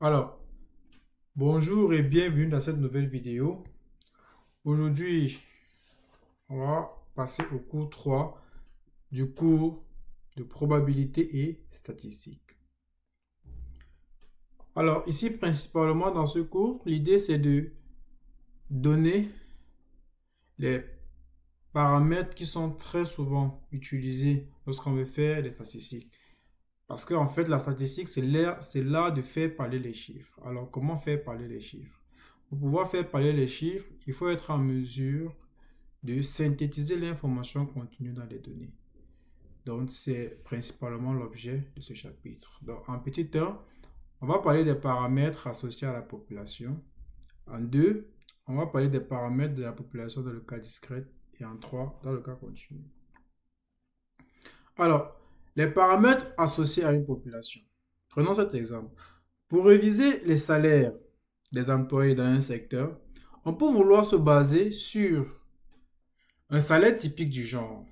Alors, bonjour et bienvenue dans cette nouvelle vidéo. Aujourd'hui, on va passer au cours 3 du cours de probabilité et statistique. Alors, ici, principalement dans ce cours, l'idée c'est de donner les paramètres qui sont très souvent utilisés lorsqu'on veut faire des statistiques. Parce qu'en fait, la statistique, c'est l'art de faire parler les chiffres. Alors, comment faire parler les chiffres? Pour pouvoir faire parler les chiffres, il faut être en mesure de synthétiser l'information contenue dans les données. Donc, c'est principalement l'objet de ce chapitre. Donc, en petit 1, on va parler des paramètres associés à la population. En 2, on va parler des paramètres de la population dans le cas discret. Et en 3, dans le cas continu. Alors, les paramètres associés à une population. Prenons cet exemple. Pour réviser les salaires des employés dans un secteur, on peut vouloir se baser sur un salaire typique du genre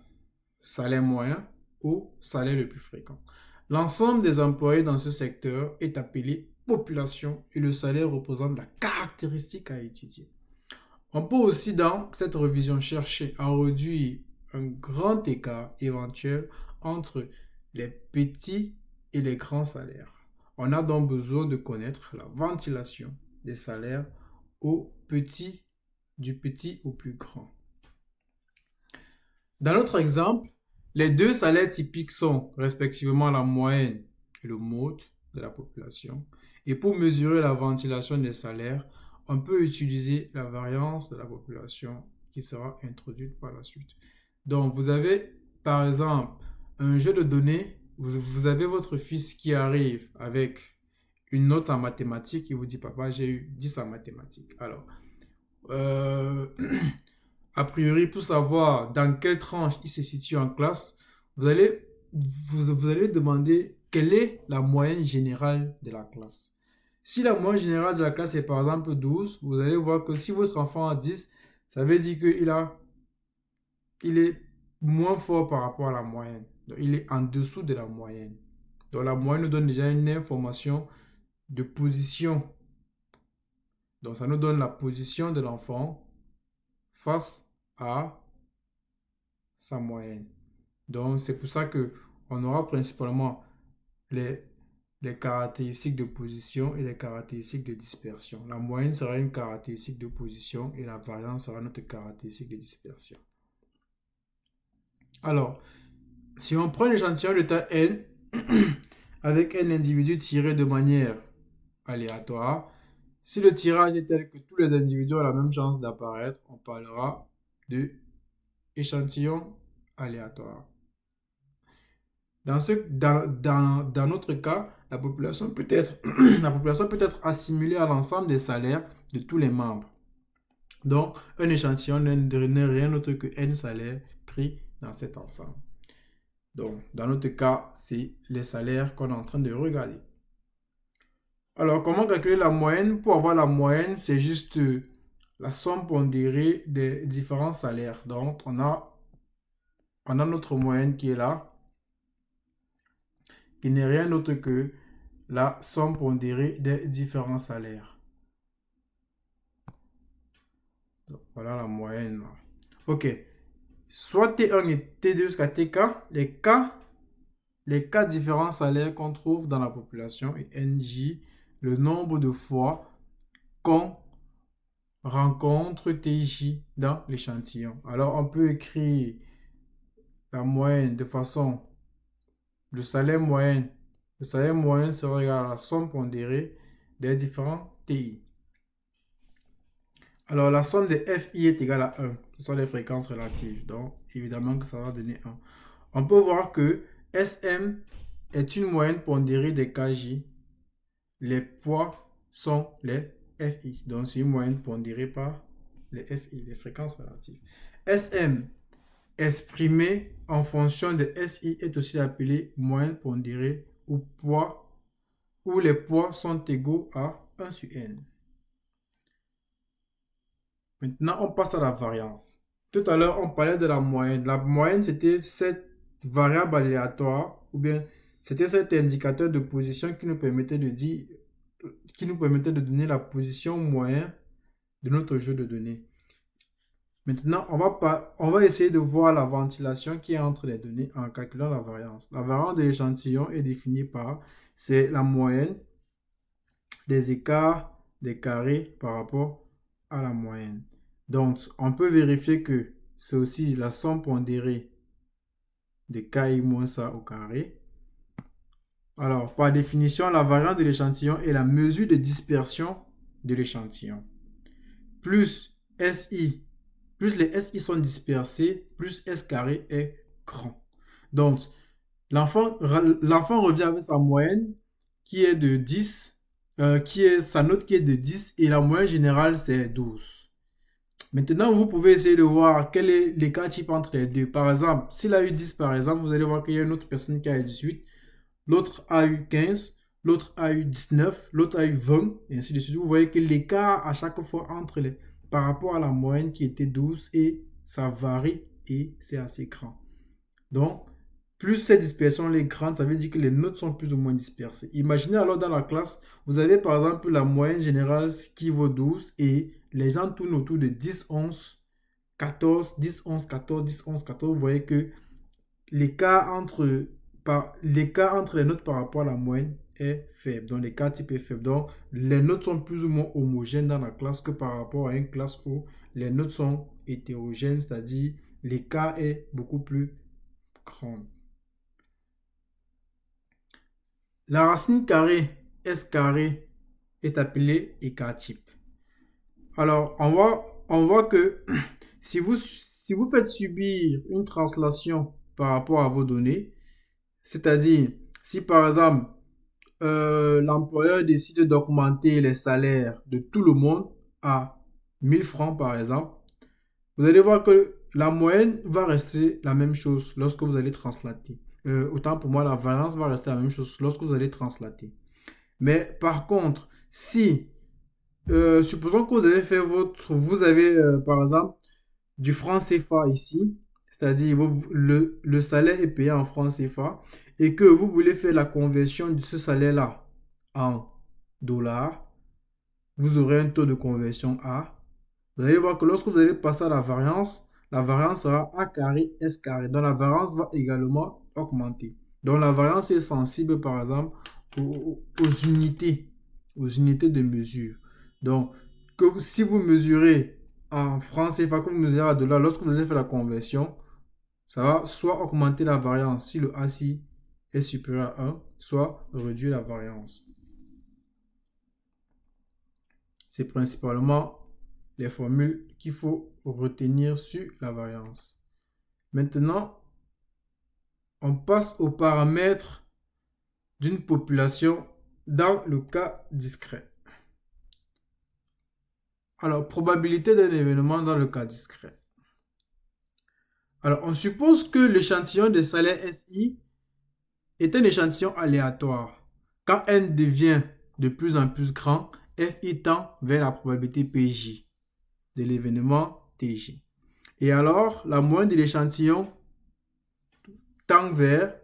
salaire moyen ou salaire le plus fréquent. L'ensemble des employés dans ce secteur est appelé population et le salaire représente la caractéristique à étudier. On peut aussi dans cette révision chercher à réduire un grand écart éventuel entre les petits et les grands salaires. On a donc besoin de connaître la ventilation des salaires du petit au plus grand. Dans notre exemple, les deux salaires typiques sont respectivement la moyenne et le mode de la population. Et pour mesurer la ventilation des salaires, on peut utiliser la variance de la population qui sera introduite par la suite. Donc, vous avez par exemple un jeu de données, vous avez votre fils qui arrive avec une note en mathématiques, il vous dit, papa, j'ai eu 10 en mathématiques. Alors, euh, a priori, pour savoir dans quelle tranche il se situe en classe, vous allez, vous allez demander quelle est la moyenne générale de la classe. Si la moyenne générale de la classe est par exemple 12, vous allez voir que si votre enfant a 10, ça veut dire il est moins fort par rapport à la moyenne. Donc, il est en dessous de la moyenne. Donc, la moyenne nous donne déjà une information de position. Donc, ça nous donne la position de l'enfant face à sa moyenne. Donc, c'est pour ça que on aura principalement les, les caractéristiques de position et les caractéristiques de dispersion. La moyenne sera une caractéristique de position et la variance sera notre caractéristique de dispersion. Alors, si on prend l'échantillon de taille n avec un individu tiré de manière aléatoire, si le tirage est tel que tous les individus ont la même chance d'apparaître, on parlera de échantillon aléatoire. Dans notre cas, la population peut être assimilée à l'ensemble des salaires de tous les membres. Donc, un échantillon n'est rien d'autre que n salaires pris dans cet ensemble. Donc, dans notre cas, c'est les salaires qu'on est en train de regarder. Alors, comment calculer la moyenne? Pour avoir la moyenne, c'est juste la somme pondérée des différents salaires. Donc, on a notre moyenne qui est là, qui n'est rien d'autre que la somme pondérée des différents salaires. Donc, voilà la moyenne. Ok. Soit T1 et T2 jusqu'à TK, les cas différents salaires qu'on trouve dans la population et NJ, le nombre de fois qu'on rencontre TJ dans l'échantillon. Alors, on peut écrire la moyenne de façon, le salaire moyen sera égal à la somme pondérée des différents TI. Alors, la somme des FI est égale à 1. Ce sont les fréquences relatives. Donc, évidemment que ça va donner 1. On peut voir que SM est une moyenne pondérée des KJ. Les poids sont les FI. Donc, c'est une moyenne pondérée par les FI, les fréquences relatives. SM exprimé en fonction de SI est aussi appelé moyenne pondérée ou poids, où les poids sont égaux à 1 sur n. Maintenant, on passe à la variance. Tout à l'heure, on parlait de la moyenne. La moyenne, c'était cette variable aléatoire, ou bien c'était cet indicateur de position qui nous permettait de dire qui nous permettait de donner la position moyenne de notre jeu de données. Maintenant, on va essayer de voir la ventilation qui est entre les données en calculant la variance. La variance de l'échantillon est définie par, c'est la moyenne des écarts des carrés par rapport à la moyenne. Donc, on peut vérifier que c'est aussi la somme pondérée de KI moins ça au carré. Alors, par définition, la variance de l'échantillon est la mesure de dispersion de l'échantillon. Plus SI, plus les SI sont dispersés, plus S carré est grand. Donc, l'enfant revient avec sa moyenne qui est de 10, sa note qui est de 10 et la moyenne générale c'est 12. Maintenant, vous pouvez essayer de voir quel est l'écart type entre les deux. Par exemple, s'il a eu 10 par exemple, vous allez voir qu'il y a une autre personne qui a eu 18, l'autre a eu 15, l'autre a eu 19, l'autre a eu 20, et ainsi de suite. Vous voyez que l'écart à chaque fois par rapport à la moyenne qui était 12 et ça varie et c'est assez grand. Donc, plus cette dispersion est grande, ça veut dire que les notes sont plus ou moins dispersées. Imaginez alors dans la classe, vous avez par exemple la moyenne générale qui vaut 12 et les gens tournent autour de 10, 11, 14, 10, 11, 14, 10, 11, 14. Vous voyez que l'écart entre les notes par rapport à la moyenne est faible. Donc, l'écart type est faible. Donc, les notes sont plus ou moins homogènes dans la classe que par rapport à une classe où les notes sont hétérogènes, c'est-à-dire l'écart est beaucoup plus grand. La racine carrée S carré est appelée écart type. Alors, on voit que si vous faites subir une translation par rapport à vos données, c'est-à-dire si par exemple l'employeur décide d'augmenter les salaires de tout le monde à 1000 francs par exemple, vous allez voir que la moyenne va rester la même chose lorsque vous allez translater. Autant pour moi, la variance va rester la même chose lorsque vous allez translater. Mais par contre, si, supposons que vous avez fait vous avez par exemple du franc CFA ici, c'est-à-dire le salaire est payé en franc CFA et que vous voulez faire la conversion de ce salaire-là en dollars, vous aurez un taux de conversion A. Vous allez voir que lorsque vous allez passer à la variance sera A carré, S carré. Donc la variance va également augmenter. Donc la variance est sensible par exemple aux unités de mesure. Donc si vous mesurez en francs CFA, comme vous mesurez à dollars, lorsque vous allez faire la conversion, ça va soit augmenter la variance si le ACI est supérieur à 1, soit réduire la variance. C'est principalement les formules qu'il faut retenir sur la variance. Maintenant, on passe aux paramètres d'une population dans le cas discret. Alors, probabilité d'un événement dans le cas discret. Alors, on suppose que l'échantillon de salaire SI est un échantillon aléatoire. Quand n devient de plus en plus grand, FI tend vers la probabilité PJ de l'événement TJ. Et alors, la moyenne de l'échantillon tend vers,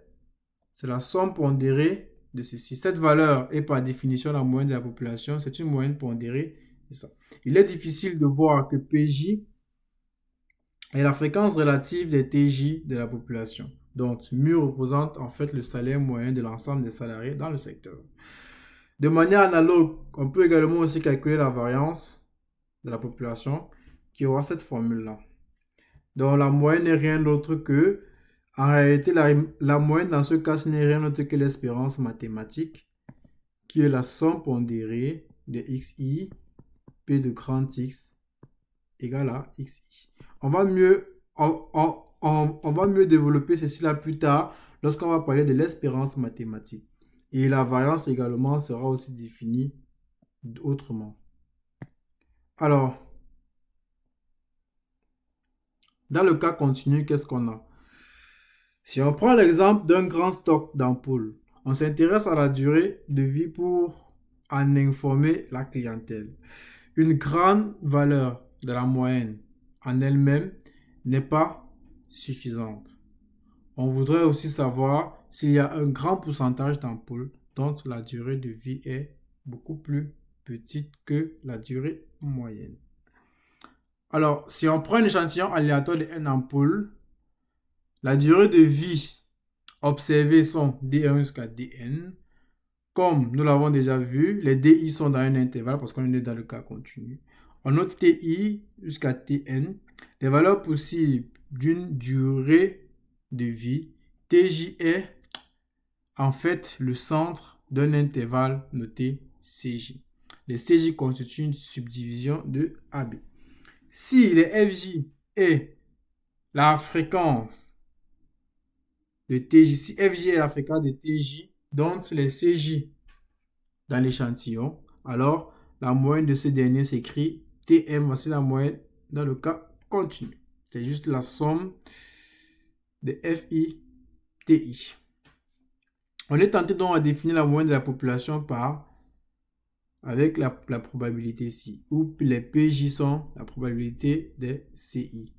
c'est la somme pondérée de ceci. Cette valeur est par définition la moyenne de la population. C'est une moyenne pondérée. Ça. Il est difficile de voir que PJ est la fréquence relative des TJ de la population. Donc, mu représente en fait le salaire moyen de l'ensemble des salariés dans le secteur. De manière analogue, on peut également aussi calculer la variance de la population qui aura cette formule-là. Donc, la moyenne n'est rien d'autre que, en réalité, la moyenne dans ce cas, ce n'est rien d'autre que l'espérance mathématique qui est la somme pondérée de xi, p de grand X égale à xi. On va mieux développer ceci là plus tard lorsqu'on va parler de l'espérance mathématique. Et la variance également sera aussi définie autrement. Alors, dans le cas continu, qu'est-ce qu'on a? Si on prend l'exemple d'un grand stock d'ampoules, on s'intéresse à la durée de vie pour en informer la clientèle. Une grande valeur de la moyenne en elle-même n'est pas suffisante. On voudrait aussi savoir s'il y a un grand pourcentage d'ampoules dont la durée de vie est beaucoup plus petite que la durée moyenne. Alors, si on prend un échantillon aléatoire de N ampoules, la durée de vie observée sont D1 jusqu'à Dn. Comme nous l'avons déjà vu, les DI sont dans un intervalle parce qu'on est dans le cas continu. On note TI jusqu'à Tn, les valeurs possibles d'une durée de vie. TJ est en fait le centre d'un intervalle noté CJ. Les CJ constituent une subdivision de AB. Si les FJ est la fréquence de TJ, si FJ est la fréquence de TJ, donc les CJ dans l'échantillon, alors la moyenne de ce dernier s'écrit Tm, voici la moyenne dans le cas continu. C'est juste la somme de FI, TI. On est tenté donc à définir la moyenne de la population avec la probabilité ici, où les PJ sont la probabilité des CI.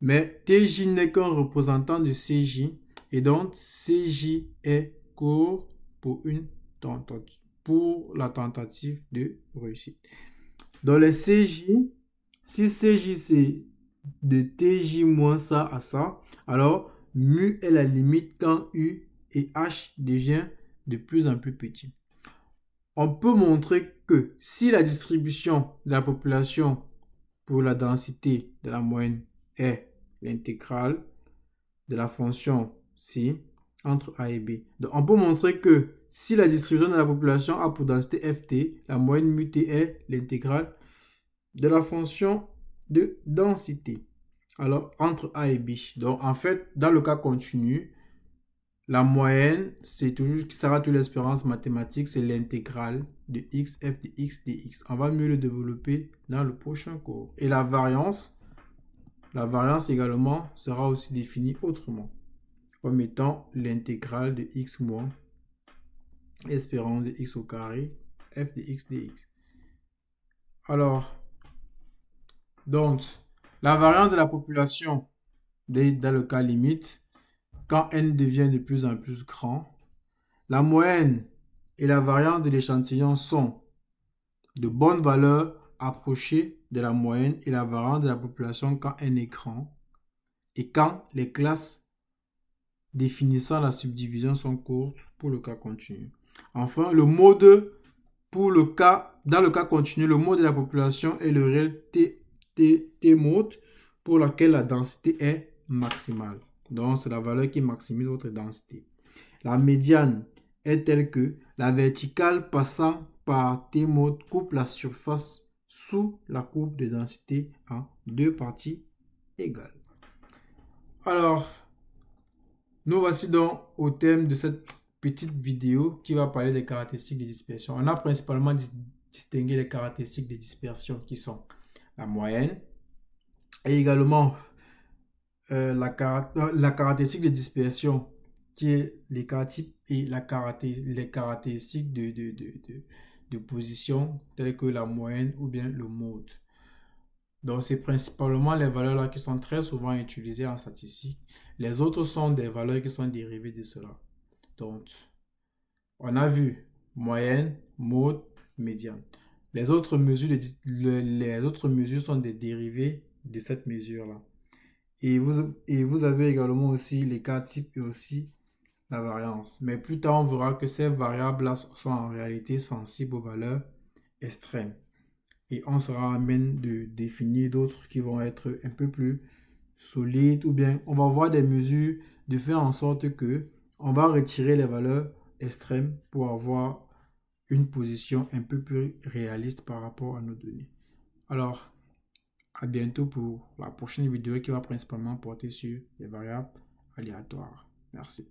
Mais TJ n'est qu'un représentant de CJ, et donc CJ est court pour la tentative de réussite. Dans les CJ, si CJ c'est de TJ moins ça à ça, alors mu est la limite quand U et H devient de plus en plus petit. On peut montrer que si la distribution de la population pour la densité de la moyenne est l'intégrale de la fonction C entre A et B. Donc, on peut montrer que si la distribution de la population a pour densité ft, la moyenne mu t est l'intégrale de la fonction de densité. Alors, entre A et B. Donc, en fait, dans le cas continu, la moyenne, c'est toujours, qui sera toute l'espérance mathématique, c'est l'intégrale de x, f de x dx. On va mieux le développer dans le prochain cours. Et la variance également sera aussi définie autrement, comme étant l'intégrale de x moins espérance de x au carré, f de x dx. Alors, donc, la variance de la population dans le cas limite, quand n devient de plus en plus grand, la moyenne et la variance de l'échantillon sont de bonnes valeurs approchées de la moyenne et la variance de la population quand n est grand et quand les classes définissant la subdivision sont courtes pour le cas continu. Enfin, le mode dans le cas continu, le mode de la population est le réel T mode pour laquelle la densité est maximale. Donc, c'est la valeur qui maximise votre densité. La médiane est telle que la verticale passant par T mode coupe la surface sous la courbe de densité en deux parties égales. Alors, nous voici donc au thème de cette petite vidéo qui va parler des caractéristiques de dispersion. On a principalement distingué les caractéristiques de dispersion qui sont la moyenne et également la caractéristique de dispersion qui est l'écart-type et les caractéristiques de position telles que la moyenne ou bien le mode. Donc, c'est principalement les valeurs là qui sont très souvent utilisées en statistique. Les autres sont des valeurs qui sont dérivées de cela. Donc, on a vu moyenne, mode, médiane. Les autres mesures sont des dérivés de cette mesure-là. Et vous avez également aussi l'écart type et aussi la variance. Mais plus tard, on verra que ces variables-là sont en réalité sensibles aux valeurs extrêmes. Et on sera amené de définir d'autres qui vont être un peu plus solides, ou bien on va voir des mesures de faire en sorte que on va retirer les valeurs extrêmes pour avoir une position un peu plus réaliste par rapport à nos données. Alors, à bientôt pour la prochaine vidéo qui va principalement porter sur les variables aléatoires. Merci.